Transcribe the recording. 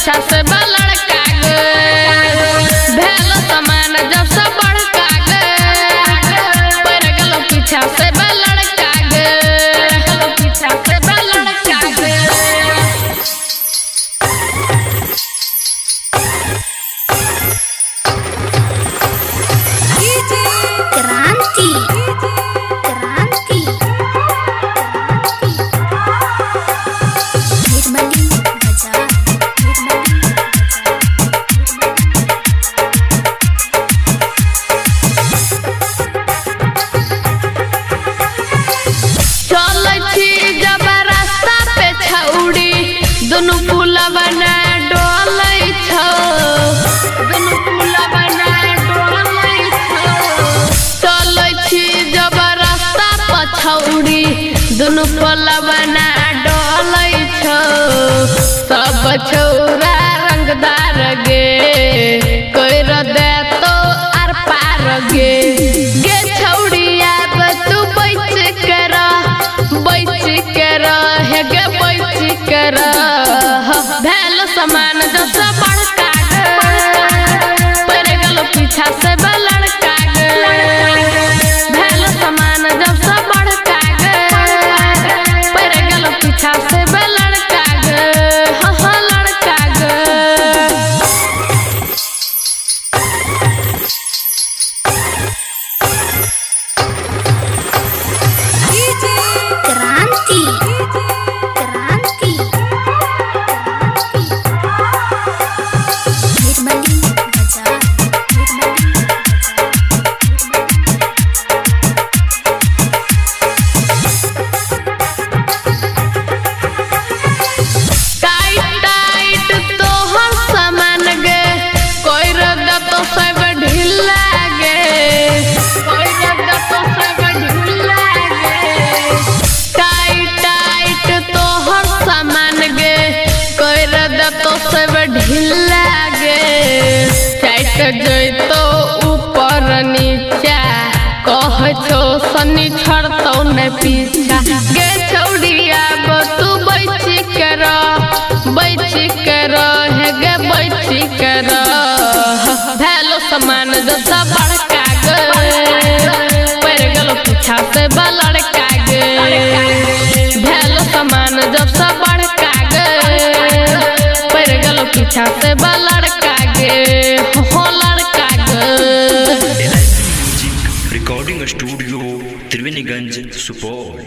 पीछा से लड़का गे भेल समान जब से बड़का गे पड़ गलो पीछा से लड़का गे पीछा से लड़का गे। क्रांति दोनों पुला बना डोलै छौ दोनों पुला बना डोलै छौ चलै छी जब रास्ता पछौड़ी दोनों पुला बना डोलै छौ सब छौरा रंगदार गे कोइर दे तो आर पार गे गे छौड़िया तू बैठ कर हे गे बैठ कर भेल समान जब से बड़का गे पड़ गलो पीछा से लड़का गे भेल समान जब से बड़का गे पड़ गलो पीछा से लड़का गे हाँ लड़का गे। क्रांति तो सब ढीला गे टाइट जइतो ऊपर नीचा कह छो सनी छड़तो न पीछा गे छौड़िया तू बैठ कर हे गे बैठ कर भेलो समान जैसा बड़का गे पड़ गलो पीछा से लड़का गे भेलो समान जब से बड़का पीछा से लड़का गे हो लड़का गे। Recording studio Triveniganj Supaul.